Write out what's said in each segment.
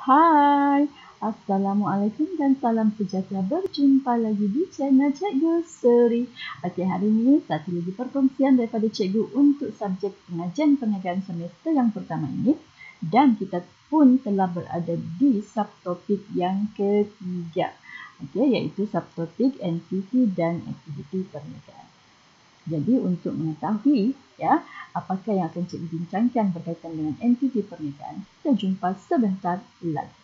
Hai, Assalamualaikum dan salam sejahtera. Berjumpa lagi di channel Cikgu Seri. Okey, hari ini satu lagi perkongsian daripada Cikgu untuk subjek pengajian perniagaan semester yang pertama ini. Dan kita pun telah berada di subtopik yang ketiga. Okey, iaitu subtopik NPT dan aktiviti perniagaan. Jadi untuk mengetahui apakah yang akan Cikgu bincangkan berkaitan dengan entiti perniagaan, kita jumpa sebentar lagi.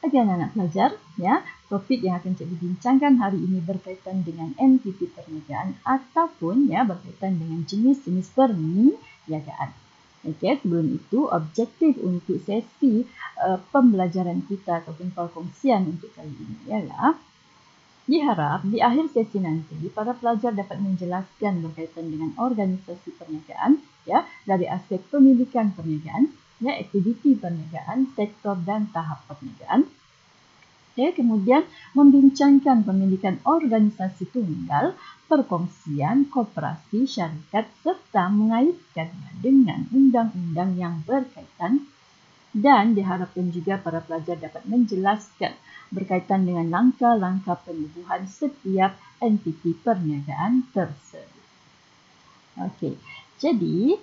Okey anak-anak pelajar, topik yang akan Cikgu bincangkan hari ini berkaitan dengan entiti perniagaan ataupun berkaitan dengan jenis-jenis perniagaan. Okey, sebelum itu objektif untuk sesi pembelajaran kita ataupun perkongsian untuk kali ini ialah diharap di akhir sesi nanti para pelajar dapat menjelaskan berkaitan dengan organisasi perniagaan dari aspek pemilikan perniagaan, aktiviti perniagaan, sektor dan tahap perniagaan. Kemudian membincangkan pemilikan organisasi tunggal, perkongsian, koperasi, syarikat serta mengaitkannya dengan undang-undang yang berkaitan. Dan diharapkan juga para pelajar dapat menjelaskan berkaitan dengan langkah-langkah penubuhan setiap entiti perniagaan tersebut. Okey, jadi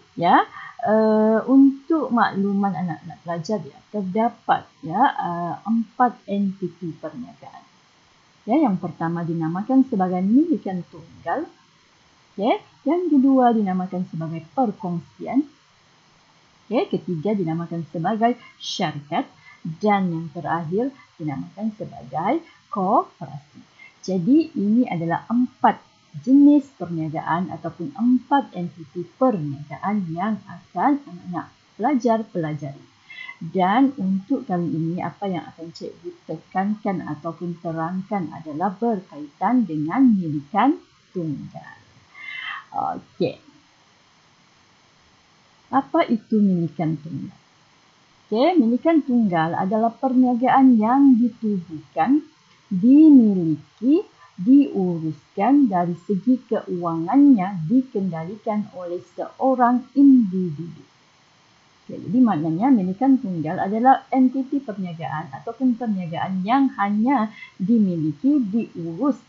untuk makluman anak-anak pelajar terdapat 4 entiti perniagaan. Yang pertama dinamakan sebagai milikan tunggal. Yang kedua dinamakan sebagai perkongsian. Ketiga dinamakan sebagai syarikat dan yang terakhir dinamakan sebagai koperasi. Jadi ini adalah 4 jenis perniagaan ataupun 4 entiti perniagaan yang akan anak-anak pelajar pelajari. Dan untuk kali ini apa yang akan Cikgu tekankan ataupun terangkan adalah berkaitan dengan milikan tunggal. Okey. Apa itu milikan tunggal? Milikan tunggal adalah perniagaan yang ditubuhkan, dimiliki, diuruskan dari segi keuangannya dikendalikan oleh seorang individu. Jadi maknanya milikan tunggal adalah entiti perniagaan ataupun perniagaan yang hanya dimiliki, diurus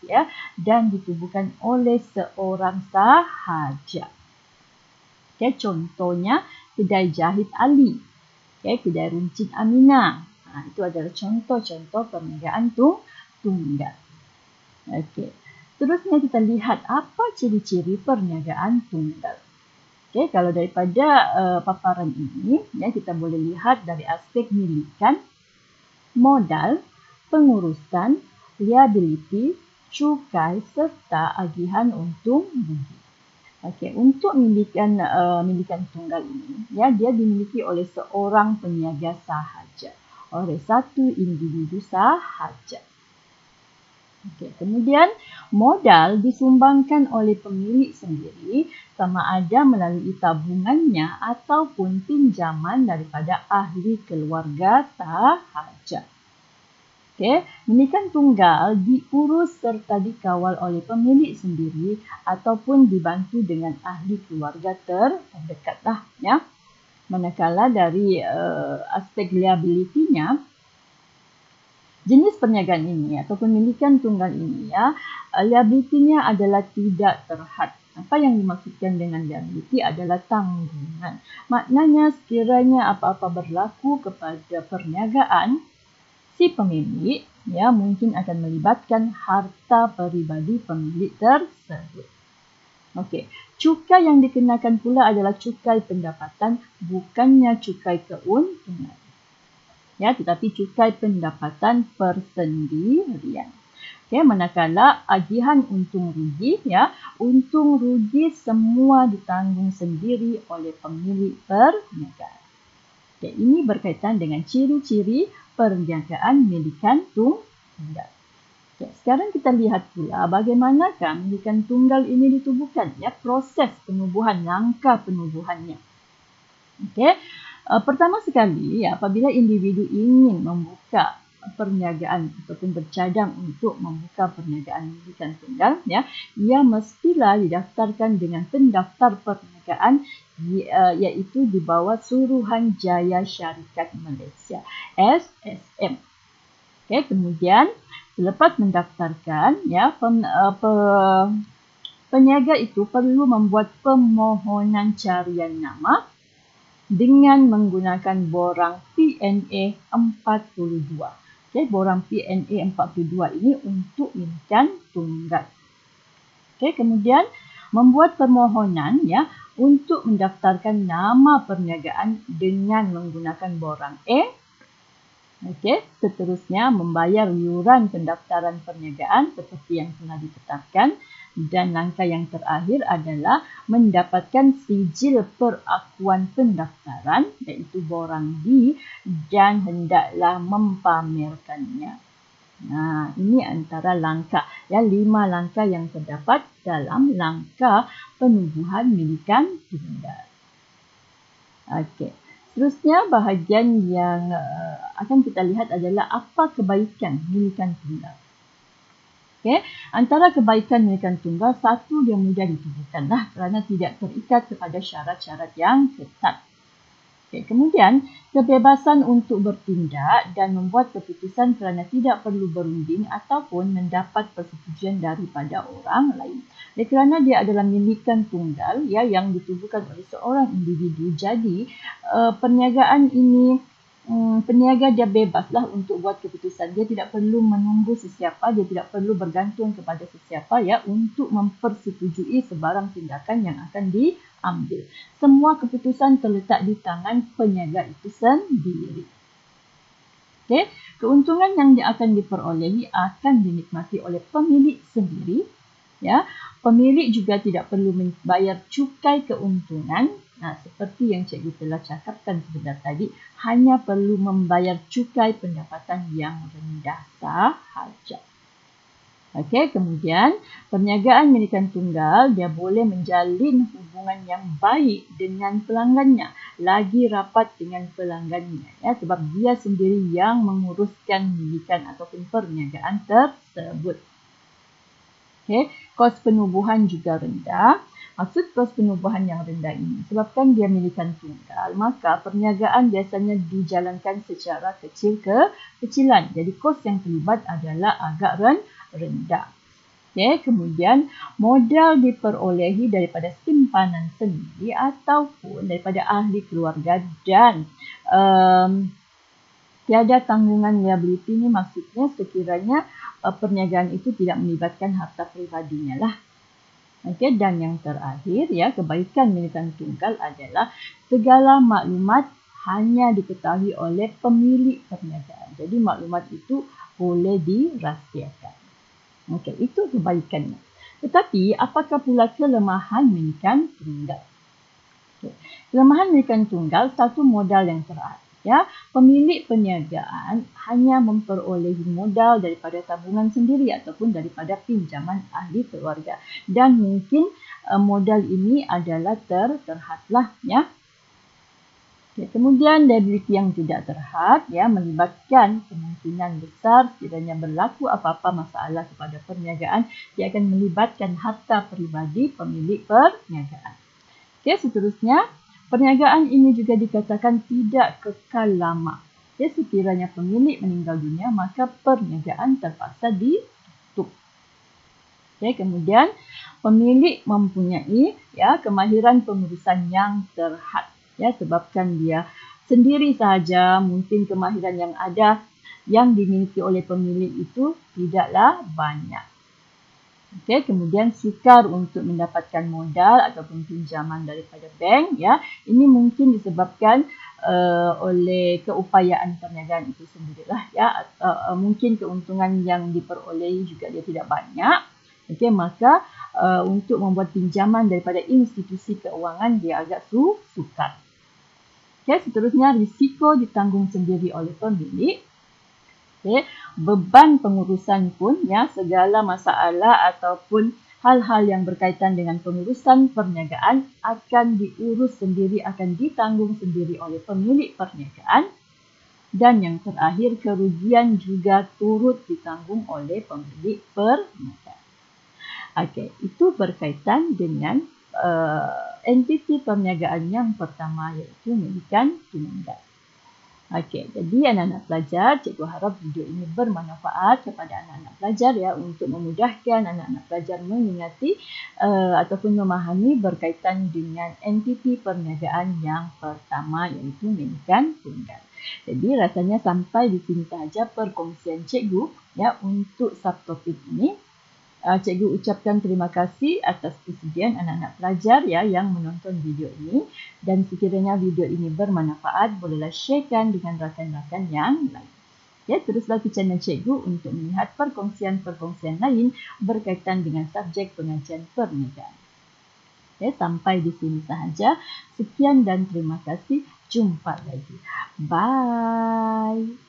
dan ditubuhkan oleh seorang sahaja. Contohnya kedai jahit Ali, kedai runcit Aminah. Itu adalah contoh-contoh perniagaan tunggal. Okey. Terusnya kita lihat apa ciri-ciri perniagaan tunggal. Kalau daripada paparan ini, kita boleh lihat dari aspek milikan, modal, pengurusan, liability, cukai serta agihan untung rugi. Untuk milikan tunggal ini, dia dimiliki oleh seorang peniaga sahaja, oleh satu individu sahaja. Kemudian modal disumbangkan oleh pemilik sendiri sama ada melalui tabungannya ataupun pinjaman daripada ahli keluarga sahaja. Milikan tunggal diurus serta dikawal oleh pemilik sendiri ataupun dibantu dengan ahli keluarga terdekat Manakala dari aspek liability-nya, jenis perniagaan ini ataupun milikan tunggal ini liability-nya adalah tidak terhad. Apa yang dimaksudkan dengan liability adalah tanggungan. Maknanya sekiranya apa-apa berlaku kepada perniagaan si pemilik, mungkin akan melibatkan harta peribadi pemilik tersebut. Cukai yang dikenakan pula adalah cukai pendapatan, bukannya cukai keuntungan. Tetapi cukai pendapatan persendirian. Manakala agihan untung rugi, untung rugi semua ditanggung sendiri oleh pemilik perniagaan. Ini berkaitan dengan ciri-ciri perniagaan milikan tunggal. Okay, sekarang kita lihat pula bagaimanakah milikan tunggal ini ditubuhkan, ya, proses penubuhan, langkah penubuhannya. Okay. Pertama sekali, ya, apabila individu ingin membuka perniagaan ataupun bercadang untuk membuka perniagaan milikan tunggal, ya, ia mestilah didaftarkan dengan pendaftar perniagaan, iaitu di bawah Suruhanjaya Syarikat Malaysia, SSM. Okay, kemudian selepas mendaftarkan, ya, peniaga itu perlu membuat permohonan carian nama dengan menggunakan borang PNA 42. Okay, borang PNA 42 ini untuk milikan tunggal. Okay, kemudian membuat permohonan, ya, untuk mendaftarkan nama perniagaan dengan menggunakan borang A. Okay, seterusnya membayar iuran pendaftaran perniagaan seperti yang telah ditetapkan, dan langkah yang terakhir adalah mendapatkan sijil perakuan pendaftaran, iaitu borang D, dan hendaklah mempamerkannya. Nah, ini antara langkah, ya, 5 langkah yang terdapat dalam langkah penubuhan milikan tunggal. Okey. Seterusnya, bahagian yang akan kita lihat adalah apa kebaikan milikan tunggal. Okay. Antara kebaikan milikan tunggal, satu, dia mudah ditubuhkan kerana tidak terikat kepada syarat-syarat yang ketat. Okay. Kemudian, kebebasan untuk bertindak dan membuat keputusan kerana tidak perlu berunding ataupun mendapat persetujuan daripada orang lain. Kerana dia adalah milikan tunggal, ya, yang ditubuhkan oleh seorang individu, jadi perniagaan ini, peniaga dia bebaslah untuk buat keputusan. Dia tidak perlu menunggu sesiapa, dia tidak perlu bergantung kepada sesiapa, ya, untuk mempersetujui sebarang tindakan yang akan diambil. Semua keputusan terletak di tangan peniaga itu sendiri. Okay. Keuntungan yang dia akan diperolehi akan dinikmati oleh pemilik sendiri, ya. Pemilik juga tidak perlu membayar cukai keuntungan. Nah, seperti yang cikgu telah cakapkan sebentar tadi, hanya perlu membayar cukai pendapatan yang rendah sahaja. Okey, kemudian perniagaan milikan tunggal, dia boleh menjalin hubungan yang baik dengan pelanggannya, lagi rapat dengan pelanggannya, ya, sebab dia sendiri yang menguruskan milikan ataupun perniagaan tersebut. Okay. Kos penubuhan juga rendah. Maksud kos penubuhan yang rendah ini, sebabkan dia milikan tunggal, maka perniagaan biasanya dijalankan secara kecil-kecilan. Jadi kos yang terlibat adalah agak rendah. Okay. Kemudian modal diperolehi daripada simpanan sendiri ataupun daripada ahli keluarga, dan tiada tanggungan liability ni maksudnya sekiranya perniagaan itu tidak melibatkan harta peribadinya lah. Okey, dan yang terakhir, ya, kebaikan milikan tunggal adalah segala maklumat hanya diketahui oleh pemilik perniagaan. Jadi maklumat itu boleh dirahsiakan. Okey, itu kebaikannya. Tetapi apakah pula kelemahan milikan tunggal? Okay. Kelemahan milikan tunggal, satu, modal yang terakhir. Ya, pemilik perniagaan hanya memperolehi modal daripada tabungan sendiri ataupun daripada pinjaman ahli keluarga, dan mungkin modal ini adalah terhadlah, ya. Okay, kemudian liability yang tidak terhad, ya, melibatkan kemungkinan besar sekiranya berlaku apa-apa masalah kepada perniagaan, dia akan melibatkan harta peribadi pemilik perniagaan. Okay, seterusnya, perniagaan ini juga dikatakan tidak kekal lama. Ya, sekiranya pemilik meninggal dunia, maka perniagaan terpaksa ditutup. Okay, kemudian pemilik mempunyai, ya, kemahiran pengurusan yang terhad. Ya, sebabkan dia sendiri sahaja, mungkin kemahiran yang ada yang dimiliki oleh pemilik itu tidaklah banyak. Okay, kemudian sukar untuk mendapatkan modal ataupun pinjaman daripada bank, ya. Ini mungkin disebabkan oleh keupayaan perniagaan itu sendirilah, ya. Mungkin keuntungan yang diperolehi juga dia tidak banyak. Okay, maka untuk membuat pinjaman daripada institusi keuangan dia agak sukar. Okay, seterusnya risiko ditanggung sendiri oleh pemilik. Okay. Beban pengurusan pun, ya, segala masalah ataupun hal-hal yang berkaitan dengan pengurusan perniagaan akan diurus sendiri, akan ditanggung sendiri oleh pemilik perniagaan. Dan yang terakhir, kerugian juga turut ditanggung oleh pemilik perniagaan. Okey, itu berkaitan dengan entiti perniagaan yang pertama, iaitu milikan tunai. Okey, jadi anak-anak pelajar, cikgu harap video ini bermanfaat kepada anak-anak pelajar, ya, untuk memudahkan anak-anak pelajar mengingati ataupun memahami berkaitan dengan entiti perniagaan yang pertama, iaitu milikan tunggal. Jadi rasanya sampai di sini sahaja perkongsian cikgu, ya, untuk subtopik ini. Cikgu ucapkan terima kasih atas persediaan anak-anak pelajar, ya, yang menonton video ini, dan sekiranya video ini bermanfaat, bolehlah sharekan dengan rakan-rakan yang lain. Ya, teruslah ke channel cikgu untuk melihat perkongsian-perkongsian lain berkaitan dengan subjek pengajian perniagaan. Ya, sampai di sini sahaja. Sekian dan terima kasih. Jumpa lagi. Bye.